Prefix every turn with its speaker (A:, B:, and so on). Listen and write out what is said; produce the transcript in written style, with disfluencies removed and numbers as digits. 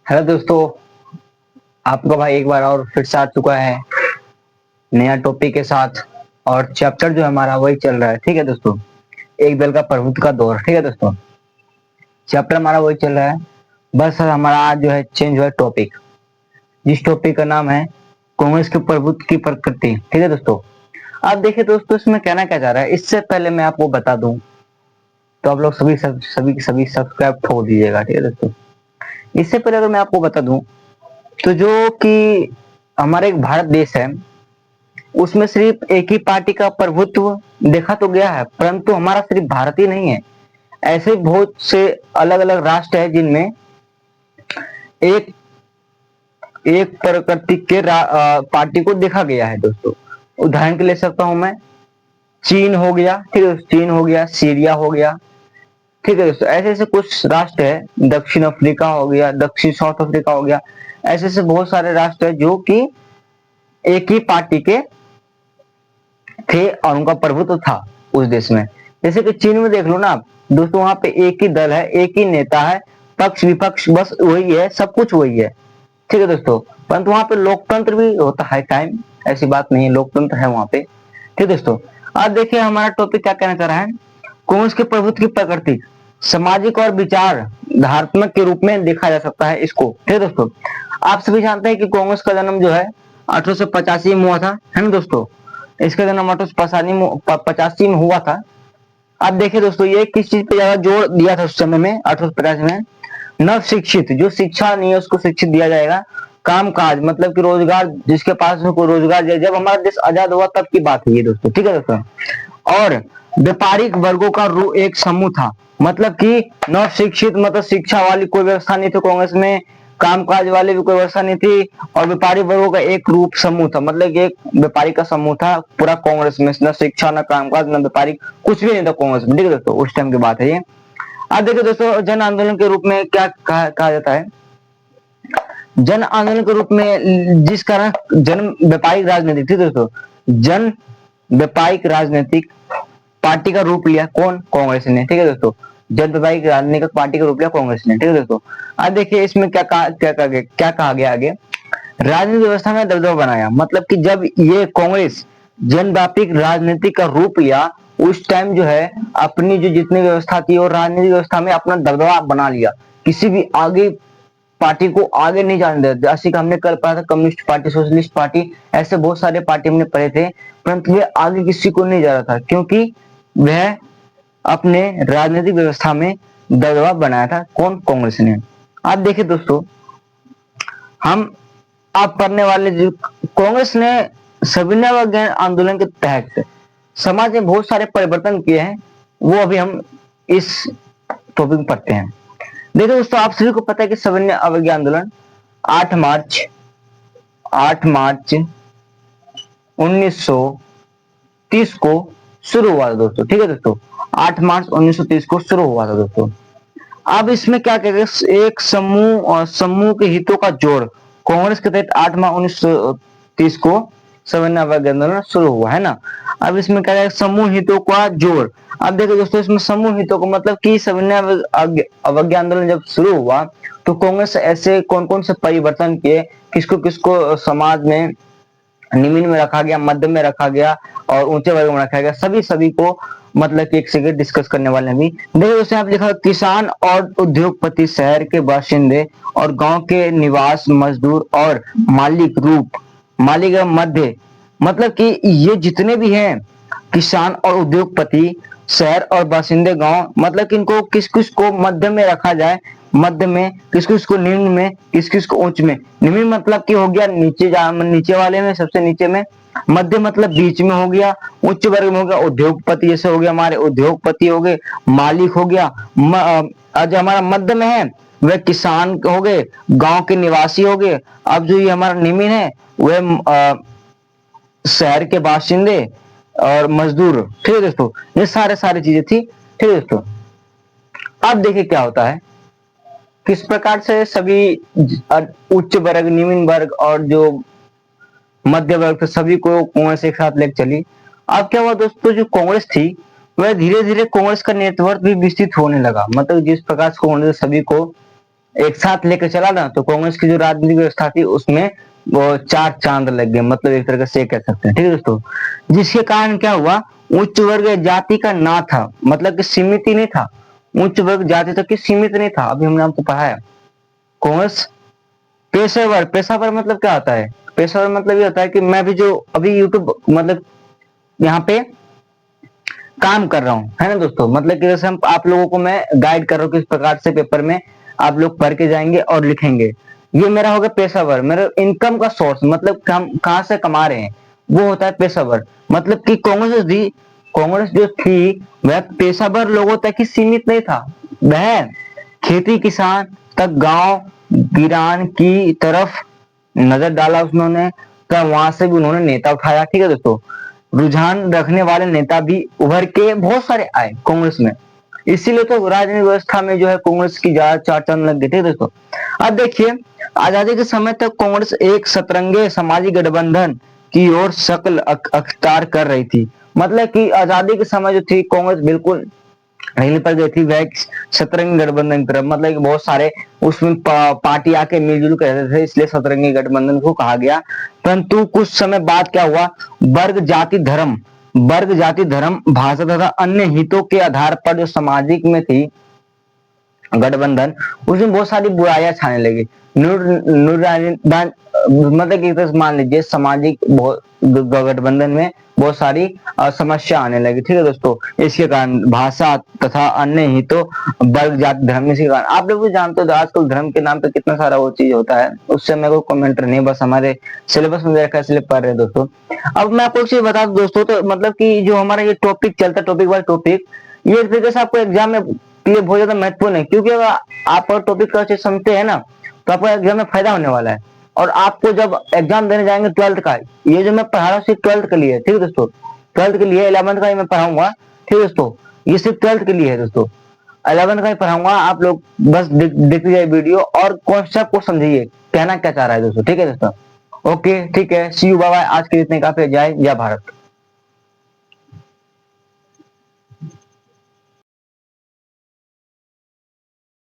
A: Hello दोस्तों, आपका भाई एक बार और फिर से आ चुका है नया टॉपिक के साथ। और चैप्टर जो हमारा वही चल रहा है। ठीक है दोस्तों, एक दल का प्रभुत्व का दौर। ठीक है दोस्तों, चैप्टर हमारा वही चल रहा है। बस हमारा आज जो है चेंज हुआ है टॉपिक। जिस टॉपिक का नाम है कांग्रेस के प्रभुत्व की प्रकृति। ठीक है दोस्तों, आप देखिए दोस्तों, इसमें कहना क्या जा रहा है। इससे पहले मैं आपको बता दूं तो आप लोग सभी सब्सक्राइब ठोक दीजिएगा। ठीक है दोस्तों, इससे पहले अगर मैं आपको बता दूं तो जो कि हमारा एक भारत देश है, उसमें सिर्फ एक ही पार्टी का प्रभुत्व देखा तो गया है, परंतु हमारा सिर्फ भारत ही नहीं है। ऐसे बहुत से अलग अलग राष्ट्र है जिनमें एक एक प्रकृति के पार्टी को देखा गया है दोस्तों। उदाहरण के ले सकता हूं मैं, चीन हो गया। ठीक है, चीन हो गया, सीरिया हो गया। ठीक है दोस्तों, ऐसे ऐसे कुछ राष्ट्र है, दक्षिण अफ्रीका हो गया, दक्षिण साउथ अफ्रीका हो गया। ऐसे ऐसे बहुत सारे राष्ट्र है जो कि एक ही पार्टी के थे और उनका प्रभुत्व था उस देश में। जैसे कि चीन में देख लो ना आप दोस्तों, वहां पे एक ही दल है, एक ही नेता है, पक्ष विपक्ष बस वही है, सब कुछ वही है। ठीक है दोस्तों, परंतु वहां पे लोकतंत्र भी होता है टाइम, ऐसी बात नहीं है, लोकतंत्र है वहां पे। ठीक है दोस्तों, अब देखिए हमारा टॉपिक क्या कहना चाह रहा है। कांग्रेस के प्रभुत्व की प्रकृति सामाजिक और विचार धारात्मक के रूप में देखा जा सकता है इसको। ठीक है दोस्तों, आप सभी जानते हैं कि कांग्रेस का जन्म जो है 1885 में हुआ था, है ना दोस्तों। इसका जन्म 1885 में हुआ था। अब देखिए दोस्तों, ये किस चीज पे ज्यादा जोर दिया था उस समय में 1885 में। नव शिक्षित, जो शिक्षा नहीं है उसको शिक्षित दिया जाएगा। काम काज मतलब कि रोजगार, जिसके पास में कोई रोजगार, जब हमारा देश आजाद हुआ तब की बात है ये दोस्तों। ठीक है दोस्तों, और व्यापारिक वर्गों का एक समूह था। मतलब कि नव शिक्षित मतलब शिक्षा वाली कोई व्यवस्था नहीं थी कांग्रेस में, कामकाज वाले भी कोई व्यवस्था नहीं थी, और व्यापारी वर्गों का एक रूप समूह था। मतलब एक व्यापारी का समूह था पूरा कांग्रेस में, न शिक्षा न कामकाज न व्यापारी, कुछ भी नहीं था कांग्रेस में। ठीक है दोस्तों, उस टाइम की बात है ये। अब देखिए दोस्तों, जन आंदोलन के रूप में क्या कहा जाता है। जन आंदोलन के रूप में जिस कारण जन व्यापारिक राजनीतिक, ठीक है दोस्तों, जन व्यापारिक राजनीतिक पार्टी का रूप लिया कौन, कांग्रेस ने। ठीक है दोस्तों, जन व्यापारिक राजनीतिक पार्टी का रूप लिया कांग्रेस ने। ठीक है दोस्तों, अब देखिए इसमें क्या कहा गया आगे। राजनीतिक व्यवस्था में दबदबा बनाया, मतलब कि जब ये कांग्रेस जनव्यापी राजनीति का रूप लिया, उस टाइम जो है अपनी जो जितनी व्यवस्था थी और राजनीतिक व्यवस्था में अपना दबदबा बना लिया। किसी भी आगे पार्टी को आगे नहीं जाने देते। जैसे कि हमने कल पढ़ा था कम्युनिस्ट पार्टी, सोशलिस्ट पार्टी, ऐसे बहुत सारे पार्टी हमने पढ़े थे, परंतु वे आगे किसी को नहीं जा रहा था, क्योंकि वह अपने राजनीतिक व्यवस्था में दबदबा बनाया था। कौन, कांग्रेस ने। आप देखिए दोस्तों, हम आप पढ़ने वाले जो कांग्रेस ने सविनय ज्ञान आंदोलन के तहत समाज में बहुत सारे परिवर्तन किए हैं, वो अभी हम इस टॉपिक में पढ़ते हैं। देखिए दोस्तों, आप सभी को पता है कि सविनय अवज्ञा आंदोलन 8 मार्च 1930 को शुरू हुआ था दोस्तों। ठीक है दोस्तों, 8 मार्च 1930 को शुरू हुआ था दोस्तों। अब इसमें क्या कहेंगे, एक समूह और समूह के हितों का जोड़ कांग्रेस के तहत 8 मार्च 1930 को सविनय अवज्ञा आंदोलन शुरू हुआ है ना। अब इसमें क्या है, समूह हितों का जोड़। अब देखो दोस्तों, इसमें समूह हितों का मतलब कि सविनय अवज्ञा आंदोलन जब शुरू हुआ तो कांग्रेस ऐसे कौन कौन से परिवर्तन किए, किसको किसको समाज में निम्न में रखा गया, मध्य में रखा गया और ऊंचे वर्ग में रखा गया, सभी सभी को मतलब कि एक सेकंड डिस्कस करने वाले हैं। देखिए दोस्तों, आप लिखा किसान और उद्योगपति, शहर के बाशिंदे और गांव के निवास मजदूर और मालिक मध्य, मतलब कि ये जितने भी हैं किसान और उद्योगपति, शहर और बाशिंदे गांव, मतलब कि इनको किस किस को मध्य में रखा जाए, मध्य में, किस किस को निम्न में, किस किस को उच्च में। निम्न मतलब कि हो गया नीचे वाले में, सबसे नीचे में। मध्य मतलब बीच में हो गया। उच्च वर्ग में हो गया उद्योगपति, जैसे हो गया हमारे उद्योगपति हो गए, मालिक हो गया। जो हमारा मध्य में है वह किसान हो गए, गांव के निवासी हो गए। अब जो ये हमारा निम्न है वह शहर के बाशिंदे और मजदूर। ठीक है दोस्तों, ये सारी चीजें थी। ठीक है दोस्तों, अब देखिए क्या होता है, किस प्रकार से सभी उच्च वर्ग, निम्न वर्ग और जो मध्य वर्ग थे सभी को कांग्रेस एक साथ लेकर चली। अब क्या हुआ दोस्तों, जो कांग्रेस थी वह धीरे धीरे कांग्रेस का नेटवर्क भी विस्तृत होने लगा। मतलब जिस प्रकार से कांग्रेस सभी को एक साथ लेकर चला ना, तो कांग्रेस की जो राजनीतिक व्यवस्था थी उसमें वो चार चांद लग गए, मतलब एक तरह से कह सकते हैं, ठीक है दोस्तों। जिसके कारण क्या हुआ, उच्च वर्ग जाति का ना था, मतलब कि सीमित ही नहीं था, उच्च वर्ग जाति तक की सीमित नहीं था। अभी हमने आपको पढ़ाया कांग्रेस पेशेवर, पेशेवर मतलब क्या होता है, पेशेवर मतलब ये होता है कि मैं भी जो अभी यूट्यूब मतलब यहाँ पे काम कर रहा हूँ, है ना दोस्तों, मतलब कि जैसे हम आप लोगों को मैं गाइड कर रहा हूँ किस प्रकार से पेपर में आप लोग पढ़ के जाएंगे और लिखेंगे, ये मेरा होगा पेशेवर, मेरा इनकम का सोर्स, मतलब हम कहाँ से कमा रहे हैं, वो होता है पेशेवर। मतलब कि कांग्रेस जो थी वह पेशेवर लोगों तक ही सीमित नहीं था, वह खेती किसान तक गांव गिरान की तरफ नजर डाला उन्होंने, तो वहां से भी उन्होंने नेता उठाया, ठीक है दोस्तों। रुझान रखने वाले नेता भी उभर के बहुत सारे आए कांग्रेस में, इसीलिए तो राजनीतिक व्यवस्था में जो है कांग्रेस की ज्यादा चार चांद लग गए थे दोस्तों। अब देखिए, आजादी के समय तक कांग्रेस एक सतरंगे सामाजिक गठबंधन की ओर शक्ल अख्तियार कर रही थी, मतलब कि आजादी के समय जो थी कांग्रेस बिल्कुल पहली पर गई थी वह सतरंगी गठबंधन की तरफ, मतलब कि बहुत सारे उसमें पार्टी आके मिलजुल कर रहते थे, इसलिए सतरंगी गठबंधन को कहा गया। परंतु कुछ समय बाद क्या हुआ, वर्ग जाति धर्म भाषा तथा अन्य हितों के आधार पर जो सामाजिक में थी गठबंधन, उसमें बहुत सारी बुराइयां छाने लगी। मतलब कि मान लीजिए सामाजिक गठबंधन में बहुत सारी समस्या आने लगी, ठीक है दोस्तों। इसके कारण भाषा तथा अन्य हितों वर्ग जाति धर्म, इसके कारण आप लोग भी जानते हो आजकल धर्म के नाम पे कितना सारा वो चीज होता है, उससे मेरे को कमेंट नहीं, बस हमारे सिलेबस में देखा इसलिए पढ़ रहे दोस्तों। अब मैं आपको एक चीज बता दूं दोस्तों, तो मतलब कि जो हमारा ये टॉपिक चलता है, टॉपिक वाइज टॉपिक, ये एक तरीके से आपको एग्जाम में लिए बहुत ज्यादा महत्वपूर्ण है, क्योंकि अगर आप टॉपिक का चीज समझते हैं ना, तो आपको एग्जाम में फायदा होने वाला है। और आपको जब एग्जाम देने जाएंगे 12th का, ये जो मैं पढ़ा रहा हूँ सिर्फ 12th के लिए, ठीक है दोस्तों, 12th के लिए, 11th का ही मैं पढ़ाऊंगा, ठीक है दोस्तों, ये सिर्फ 12th के लिए है दोस्तों, 11th का ही पढ़ाऊंगा। आप लोग बस देखते जाइए वीडियो और कॉन्सेप्ट को समझिए, कहना क्या चाह रहा है दोस्तों, ठीक है दोस्तों। ओके ठीक है, सी यू, बाय बाय, आज के लिए इतने काफी, जय भारत।